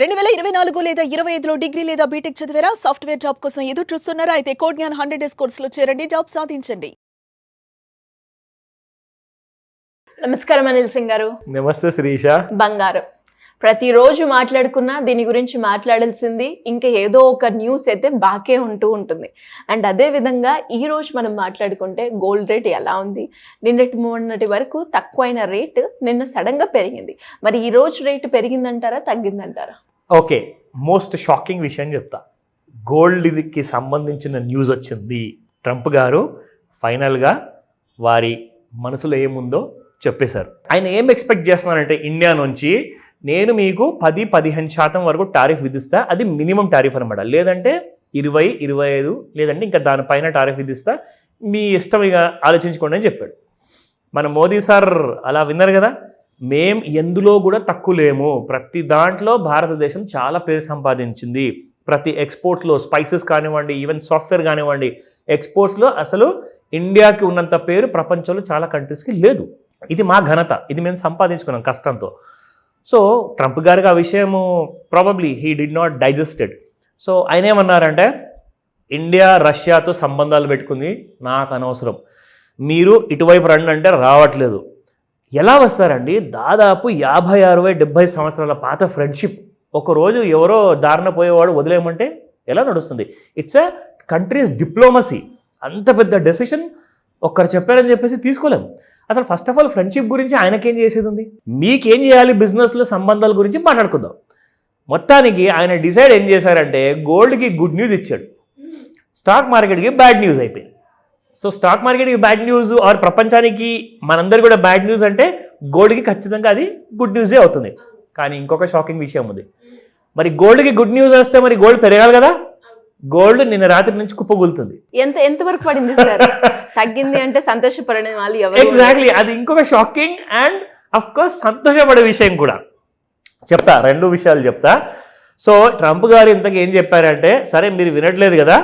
2024 లేదా 25లో డిగ్రీ లేదా బీటెక్ చదివారా? సాఫ్ట్వేర్ జాబ్ కోసం ఎదురు చూస్తున్నారా? అయితే కోడ్ జ్ఞాన్ 100 డేస్ కోర్సులో చేరండి, జాబ్ సాధించండి. నమస్కారం అనిల్ సింగ్ గారు. నమస్తే శిరీష. బంగారం ప్రతిరోజు మాట్లాడుకున్నా దీని గురించి మాట్లాడాల్సింది ఇంకా ఏదో ఒక న్యూస్ అయితే బాకే ఉంటుంది. అండ్ అదే విధంగా ఈ రోజు మనం మాట్లాడుకుంటే గోల్డ్ రేట్ ఎలా ఉంది? మొన్నటి వరకు తక్కువైన రేట్ నిన్న సడన్ గా పెరిగింది. మరి ఈ రోజు రేటు పెరిగిందంటారా, తగ్గిందంటారా? ఓకే, మోస్ట్ షాకింగ్ విషయం చెప్తా. గోల్డ్కి సంబంధించిన న్యూస్ వచ్చింది. ట్రంప్ గారు ఫైనల్గా వారి మనసులో ఏముందో చెప్పేశారు. ఆయన ఏం ఎక్స్పెక్ట్ చేస్తున్నారంటే ఇండియా నుంచి నేను మీకు 10-15% వరకు టారిఫ్ విధిస్తా, అది మినిమం టారిఫ్ అనమాట. లేదంటే 20-25 లేదంటే ఇంకా దానిపైన టారిఫ్ విధిస్తా, మీ ఇష్టం ఇక ఆలోచించుకోండి అని చెప్పాడు. మన మోదీ సార్ అలా విన్నారు కదా, మేం ఎందులో కూడా తక్కువ లేము, ప్రతి దాంట్లో భారతదేశం చాలా పేరు సంపాదించింది. ప్రతి ఎక్స్పోర్ట్స్లో స్పైసెస్ కానివ్వండి, ఈవెన్ సాఫ్ట్వేర్ కానివ్వండి, ఎక్స్పోర్ట్స్లో అసలు ఇండియాకి ఉన్నంత పేరు ప్రపంచంలో చాలా కంట్రీస్కి లేదు. ఇది మా ఘనత, ఇది మేము సంపాదించుకున్నాం కష్టంతో. సో ట్రంప్ గారికి ఆ విషయము probably he did not digested. So ఆయన ఏమన్నారంటే, ఇండియా రష్యాతో సంబంధాలు పెట్టుకుంది, నాకు అనవసరం, మీరు ఇటువైపు రండి అంటే రావట్లేదు. ఎలా వస్తారండి? దాదాపు 50-60-70 సంవత్సరాల పాత ఫ్రెండ్షిప్ ఒకరోజు ఎవరో దారిన పోయేవాడు వదిలేయమంటే ఎలా నడుస్తుంది? It's a countries diplomacy. అంత పెద్ద డెసిషన్ ఒక్కరు చెప్పారని చెప్పేసి తీసుకోలేము. అసలు ఫస్ట్ ఆఫ్ ఆల్ ఫ్రెండ్షిప్ గురించి ఆయనకేం చేసేది ఉంది? మీకేం చేయాలి? బిజినెస్లో సంబంధాల గురించి మాట్లాడుకుందాం. మొత్తానికి ఆయన డిసైడ్ ఏం చేశారంటే, గోల్డ్కి గుడ్ న్యూస్ ఇచ్చాడు, స్టాక్ మార్కెట్కి బ్యాడ్ న్యూస్ అయిపోయింది. సో స్టాక్ మార్కెట్కి బ్యాడ్ న్యూస్ ఆర్ ప్రపంచానికి మనందరి కూడా బ్యాడ్ న్యూస్ అంటే గోల్డ్కి ఖచ్చితంగా అది గుడ్ న్యూసే అవుతుంది. కానీ ఇంకొక షాకింగ్ విషయం ఉంది. మరి గోల్డ్కి గుడ్ న్యూస్ వస్తే మరి గోల్డ్ పెరగాలి కదా. గోల్డ్ నిన్న రాత్రి నుంచి కుప్పగూలుతుంది. ఎంతవరకు పడింది సార్? తగ్గింది అంటే సంతోషపడని వాళ్ళు ఎవరు? ఎగ్జాక్ట్లీ, అది ఇంకొక షాకింగ్ అండ్ అఫ్ కోర్స్ సంతోషపడే విషయం కూడా చెప్తా. రెండు విషయాలు చెప్తా. సో ట్రంప్ గారు ఇంతకు ఏం చెప్పారంటే, సరే మీరు వినట్లేదు కదా,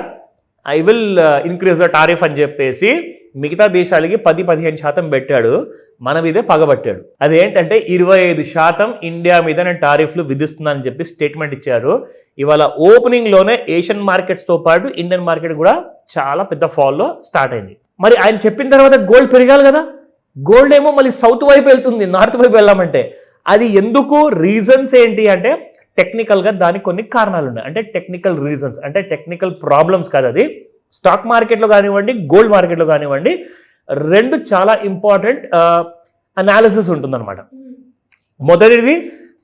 I will increase the tariff అని చెప్పేసి మిగతా దేశాలకి 10-15% పెట్టాడు, మన మీదే పగబట్టాడు. అదేంటంటే 25% ఇండియా మీద నేను టారిఫ్లు విధిస్తున్నానని చెప్పి స్టేట్మెంట్ ఇచ్చారు. ఇవాళ ఓపెనింగ్లోనే ఏషియన్ మార్కెట్స్తో పాటు ఇండియన్ మార్కెట్ కూడా చాలా పెద్ద ఫాల్లో స్టార్ట్ అయింది. మరి ఆయన చెప్పిన తర్వాత గోల్డ్ పెరగాలి కదా. గోల్డ్ ఏమో మళ్ళీ సౌత్ వైపు వెళ్తుంది, నార్త్ వైపు వెళ్ళామంటే అది ఎందుకు? రీజన్స్ ఏంటి అంటే టెక్నికల్గా దానికి కొన్ని కారణాలు ఉన్నాయి. అంటే టెక్నికల్ రీజన్స్, అంటే టెక్నికల్ ప్రాబ్లమ్స్ కాదు. అది స్టాక్ మార్కెట్లో కానివ్వండి, గోల్డ్ మార్కెట్లో కానివ్వండి, రెండు చాలా ఇంపార్టెంట్ అనాలిసిస్ ఉంటుందన్నమాట. మొదటిది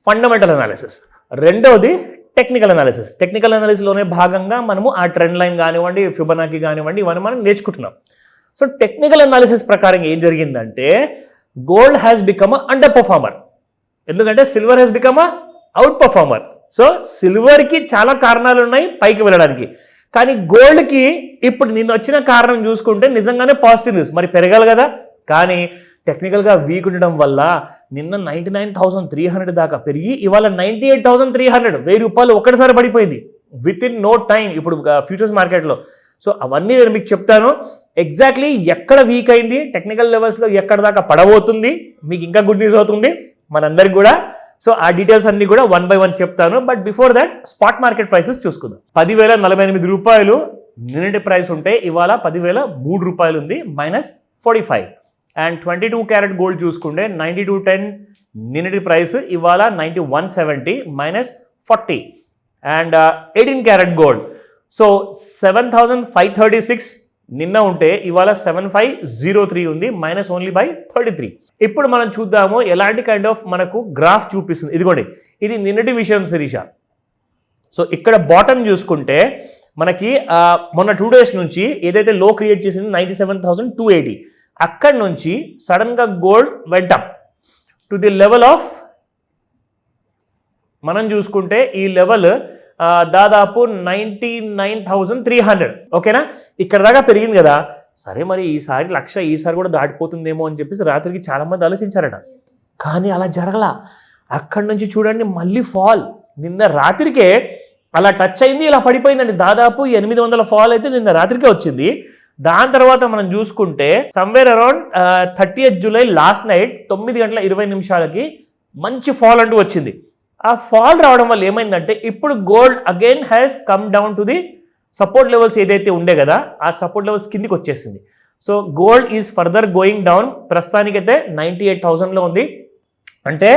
ఫండమెంటల్ అనాలిసిస్, రెండవది టెక్నికల్ అనాలిసిస్. టెక్నికల్ అనాలిసిస్లోనే భాగంగా మనము ఆ ట్రెండ్ లైన్ కానివ్వండి, ఫిబొనాకీ కానివ్వండి, ఇవన్నీ మనం నేర్చుకుంటున్నాం. సో టెక్నికల్ అనాలిసిస్ ప్రకారం ఏం జరిగిందంటే, gold has become a underperformer, ఎందుకంటే silver has become a outperformer. So సిల్వర్కి చాలా కారణాలు ఉన్నాయి పైకి వెళ్ళడానికి, కానీ గోల్డ్కి ఇప్పుడు నిన్న వచ్చిన కారణం చూసుకుంటే నిజంగానే పాజిటివ్ న్యూస్. మరి పెరగాలి కదా, కానీ టెక్నికల్గా వీక్ ఉండడం వల్ల నిన్న 99,300 దాకా పెరిగి ఇవాళ 98,300, ₹1000 ఒక్కటిసారి పడిపోయింది విత్ ఇన్ నో టైం ఇప్పుడు ఫ్యూచర్స్ మార్కెట్లో. సో అవన్నీ నేను మీకు చెప్తాను ఎగ్జాక్ట్లీ ఎక్కడ వీక్ అయింది, టెక్నికల్ లెవెల్స్లో ఎక్కడ దాకా పడబోతుంది, మీకు ఇంకా గుడ్ న్యూస్ అవుతుంది మనందరికి కూడా. సో ఆ డీటెయిల్స్ అన్ని కూడా 1 by 1 చెప్తాను. But before that spot market prices చూసుకుందాం. ₹10,048 నిన్నటి ప్రైస్ ఉంటే ఇవాళ ₹10,003 ఉంది, -45. అండ్ 22 క్యారెట్ గోల్డ్ చూసుకుంటే 9210 నిన్నటి ప్రైస్, ఇవాళ 9170 -40. అండ్ 18 క్యారెట్ గోల్డ్ సో 7,536 నిన్న ఉంటే ఇవాళ 7,503 ఉంది, ఓన్లీ బై 33. ఇప్పుడు మనం చూద్దాము ఎలాంటి కైండ్ ఆఫ్ మనకు గ్రాఫ్ చూపిస్తుంది. ఇదిగోండి, ఇది నిన్నటి విషయం శిరీష. సో ఇక్కడ బాటమ్ చూసుకుంటే మనకి మొన్న 2 days నుంచి ఏదైతే లో క్రియేట్ చేసింది 97,280, అక్కడి నుంచి సడన్గా gold went to the level of, మనం చూసుకుంటే ఈ లెవెల్ దాదాపు 99,300. ఓకేనా, ఇక్కడ దాకా పెరిగింది కదా. సరే మరి ఈసారి 1,00,000 ఈసారి కూడా దాటిపోతుందేమో అని చెప్పేసి రాత్రికి చాలామంది ఆలోచించారట, కానీ అలా జరగల. అక్కడి నుంచి చూడండి మళ్ళీ ఫాల్, నిన్న రాత్రికే అలా టచ్ అయింది, ఇలా పడిపోయిందండి. దాదాపు 800 ఫాల్ అయితే నిన్న రాత్రికే వచ్చింది. దాని తర్వాత మనం చూసుకుంటే somewhere around 30th July last night 9:20 మంచి ఫాల్ అంటూ వచ్చింది. ఆ ఫాల్ రావడం వల్ల ఏమైందంటే ఇప్పుడు gold again has come down to the support levels ఏదైతే ఉండే కదా ఆ సపోర్ట్ లెవెల్స్ కిందికి వచ్చేసింది. So gold is further going down. ప్రస్తుతానికైతే 98,000లో ఉంది. అంటే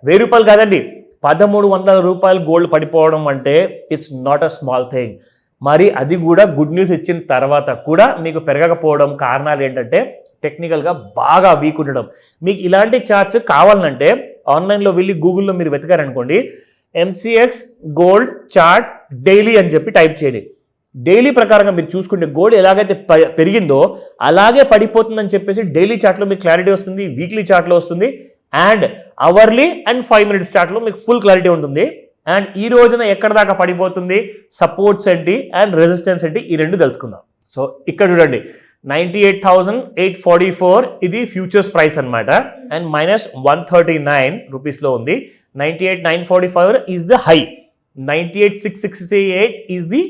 1000 రూపాయలు కాదండి, 1300 రూపాయలు గోల్డ్ పడిపోవడం అంటే it's not a small thing. మరి అది కూడా గుడ్ న్యూస్ ఇచ్చిన తర్వాత కూడా మీకు పెరగకపోవడం కారణాలు ఏంటంటే టెక్నికల్గా బాగా వీక్ ఉండడం. మీకు ఇలాంటి చార్ట్స్ కావాలంటే ఆన్లైన్లో వెళ్ళి గూగుల్లో మీరు వెతకారనుకోండి, MCX గోల్డ్ చార్ట్ డైలీ అని చెప్పి టైప్ చేయండి. డైలీ ప్రకారంగా మీరు చూసుకుంటే గోల్డ్ ఎలాగైతే పెరిగిందో అలాగే పడిపోతుందని చెప్పేసి డైలీ చార్ట్లో మీకు క్లారిటీ వస్తుంది, వీక్లీ చార్ట్లో వస్తుంది, అండ్ అవర్లీ అండ్ 5 minutes చార్ట్లో మీకు ఫుల్ క్లారిటీ ఉంటుంది. అండ్ ఈ రోజున ఎక్కడ దాకా పడిపోతుంది, సపోర్ట్స్ ఏంటి అండ్ రెసిస్టెన్స్ ఏంటి, ఈ రెండు తెలుసుకుందాం. సో ఇక్కడ చూడండి 98,844 ఇది ఫ్యూచర్స్ ప్రైస్ అనమాట, అండ్ -139 రూపీస్లో ఉంది. 98,945 is the high, 98,668 is the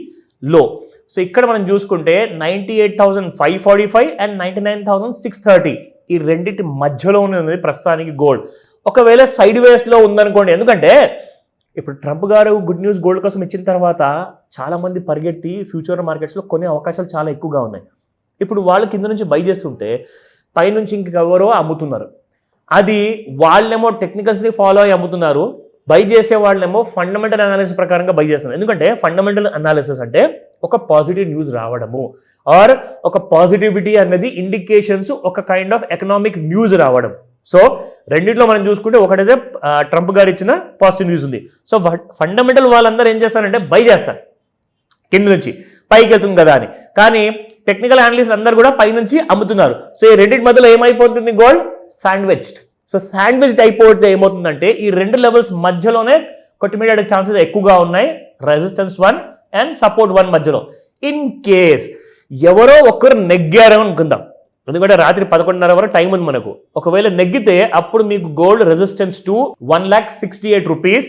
లో. సో ఇక్కడ మనం చూసుకుంటే 98,545 అండ్ 99,630 ఈ రెండింటి మధ్యలో ఉన్నది ప్రస్తుతానికి గోల్డ్. ఒకవేళ సైడ్ వేస్లో ఉందనుకోండి, ఎందుకంటే ఇప్పుడు ట్రంప్ గారు గుడ్ న్యూస్ గోల్డ్ కోసం ఇచ్చిన తర్వాత చాలామంది పరిగెత్తి ఫ్యూచర్ మార్కెట్స్లో కొనే అవకాశాలు చాలా ఎక్కువగా ఉన్నాయి. ఇప్పుడు వాళ్ళు కింద నుంచి బై చేస్తుంటే పైనుంచి ఇంకెవరో అమ్ముతున్నారు. అది వాళ్ళేమో టెక్నికల్స్ని ఫాలో అయ్యి అమ్ముతున్నారు, బై చేసే వాళ్ళేమో ఫండమెంటల్ అనాలిసిస్ ప్రకారంగా బై చేస్తున్నారు. ఎందుకంటే ఫండమెంటల్ అనాలిసిస్ అంటే ఒక పాజిటివ్ న్యూస్ రావడము ఆర్ ఒక పాజిటివిటీ అన్నది ఇండికేషన్స్, ఒక కైండ్ ఆఫ్ ఎకనామిక్ న్యూస్ రావడం. సో రెండిట్లో మనం చూసుకుంటే ఒకటైతే ట్రంప్ గారు ఇచ్చిన పాజిటివ్ న్యూస్ ఉంది. సో ఫండమెంటల్ వాళ్ళందరూ ఏం చేస్తారంటే బై చేస్తారు కింద నుంచి, పైకి వెళ్తుంది కదా అని. కానీ టెక్నికల్ అనలిస్ట్ అందరూ కూడా పైనుంచి అమ్ముతున్నారు. సో ఈ రెండింటి మధ్యలో ఏమైపోతుంది, గోల్డ్ శాండ్విచ్డ్. సో శాండ్విచ్డ్ అయిపోతే ఏమవుతుందంటే ఈ రెండు లెవెల్స్ మధ్యలోనే కొట్టుమిడే ఛాన్సెస్ ఎక్కువగా ఉన్నాయి, రెసిస్టెన్స్ 1 అండ్ సపోర్ట్ 1 మధ్యలో. ఇన్ కేస్ ఎవరో ఒక్కరు నెగ్గారు అనుకుందాం, ఎందుకంటే రాత్రి 11:30 వరకు టైం ఉంది మనకు. ఒకవేళ నెగ్గితే అప్పుడు మీకు gold resistance to 1,68,000 rupees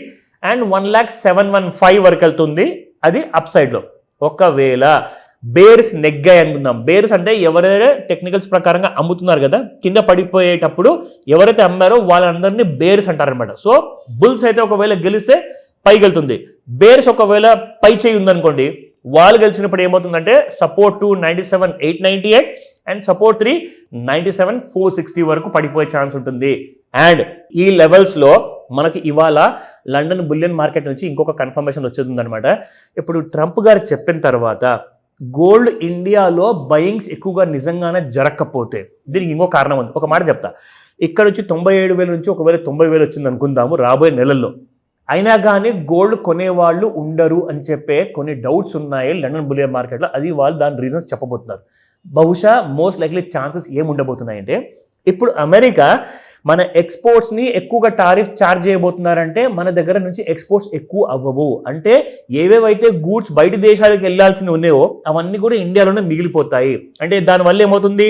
and 1,07,15 వరకు వెళ్తుంది, అది అప్ సైడ్లో. ఒకవేళ బేర్స్ నెగ్గాయి అనుకుందాం, బేర్స్ అంటే ఎవరైతే టెక్నికల్స్ ప్రకారంగా అమ్ముతున్నారు కదా, కింద పడిపోయేటప్పుడు ఎవరైతే అమ్మారో వాళ్ళందరినీ బేర్స్ అంటారనమాట. సో బుల్స్ అయితే ఒకవేళ గెలిస్తే పైకి వెళ్తుంది, బేర్స్ ఒకవేళ పై చేయి ఉందనుకోండి, వాళ్ళు గెలిచినప్పుడు ఏమవుతుందంటే సపోర్ట్ 2 97,898 అండ్ సపోర్ట్ 3 97,460 వరకు పడిపోయే ఛాన్స్ ఉంటుంది. అండ్ ఈ లెవెల్స్లో మనకి ఇవాళ లండన్ బులియన్ మార్కెట్ నుంచి ఇంకొక కన్ఫర్మేషన్ వచ్చేస్తుందన్నమాట. ఇప్పుడు ట్రంప్ గారు చెప్పిన తర్వాత గోల్డ్ ఇండియాలో బయింగ్స్ ఎక్కువగా నిజంగానే జరగకపోతే దీనికి ఇంకో కారణం ఉంది. ఒక మాట చెప్తా, ఇక్కడ నుంచి 97,000 నుంచి ఒకవేళ 90,000 వచ్చింది అనుకుందాము రాబోయే నెలల్లో, అయినా కానీ గోల్డ్ కొనేవాళ్ళు ఉండరు అని చెప్పే కొన్ని డౌట్స్ ఉన్నాయి లండన్ బులియన్ మార్కెట్లో. అది వాళ్ళు దాని రీజన్స్ చెప్పబోతున్నారు. బహుశా మోస్ట్ లైక్లీ ఛాన్సెస్ ఏమి ఉండబోతున్నాయంటే, ఇప్పుడు అమెరికా మన ఎక్స్పోర్ట్స్ని ఎక్కువగా టారిఫ్ ఛార్జ్ చేయబోతున్నారంటే మన దగ్గర నుంచి ఎక్స్పోర్ట్స్ ఎక్కువ అవ్వవు. అంటే ఏవేవైతే గూడ్స్ బయట దేశాలకు వెళ్ళాల్సి ఉన్నాయో అవన్నీ కూడా ఇండియాలోనే మిగిలిపోతాయి. అంటే దానివల్ల ఏమవుతుంది,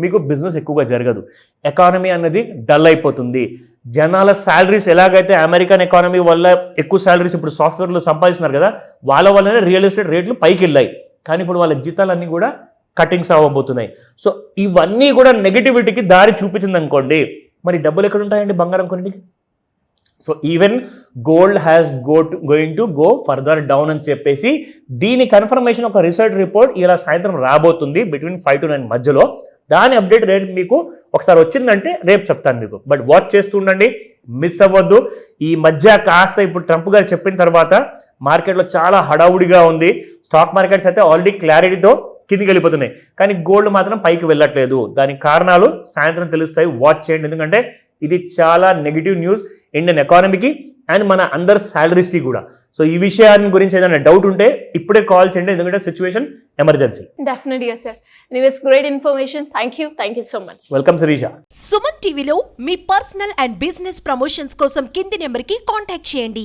మీకు బిజినెస్ ఎక్కువగా జరగదు, ఎకానమీ అన్నది డల్ అయిపోతుంది. జనాల శాలరీస్ ఎలాగైతే అమెరికన్ ఎకానమీ వల్ల ఎక్కువ శాలరీస్ ఇప్పుడు సాఫ్ట్వేర్లో సంపాదిస్తున్నారు కదా, వాళ్ళ వల్లనే రియల్ ఎస్టేట్ రేట్లు పైకి వెళ్ళాయి. కానీ ఇప్పుడు వాళ్ళ జీతాలన్నీ కూడా కటింగ్స్ అవ్వబోతున్నాయి. సో ఇవన్నీ కూడా నెగిటివిటీకి దారి చూపించింది అనుకోండి, మరి డబ్బులు ఎక్కడ ఉంటాయండి బంగారం కొన్నికి? So even gold has going to go further down అని చెప్పేసి దీని కన్ఫర్మేషన్ ఒక రీసెర్చ్ రిపోర్ట్ ఇలా సాయంత్రం రాబోతుంది బిట్వీన్ 5 to 9 మధ్యలో. దాని అప్డేట్ రేట్ మీకు ఒకసారి వచ్చిందంటే రేపు చెప్తాను మీకు. బట్ వాచ్ చేస్తూ ఉండండి, మిస్ అవ్వద్దు. ఈ మధ్య కాస్త ఇప్పుడు ట్రంప్ గారు చెప్పిన తర్వాత మార్కెట్లో చాలా హడావుడిగా ఉంది. స్టాక్ మార్కెట్స్ అయితే ఆల్రెడీ క్లారిటీతో కిందికి వెళ్ళిపోతున్నాయి, కానీ గోల్డ్ మాత్రం పైకి వెళ్ళట్లేదు. దానికి కారణాలు సాయంత్రం తెలుస్తాయి, వాచ్ చేయండి. ఎందుకంటే ఇది చాలా నెగిటివ్ న్యూస్ ఇండియన్ ఎకానమీకి అండ్ మన అందరు శాలరీస్కి కూడా. సో ఈ విషయాన్ని గురించి ఏదైనా డౌట్ ఉంటే ఇప్పుడే కాల్ చేయండి, ఎందుకంటే సిచ్యువేషన్ ఎమర్జెన్సీ. డెఫినెట్గా sir, anyways great information. Thank you so much. Welcome Shirisha. Suman టీవీలో మీ పర్సనల్ అండ్ బిజినెస్ ప్రమోషన్స్ కోసం కింది నెంబర్కి కాంటాక్ట్ చేయండి.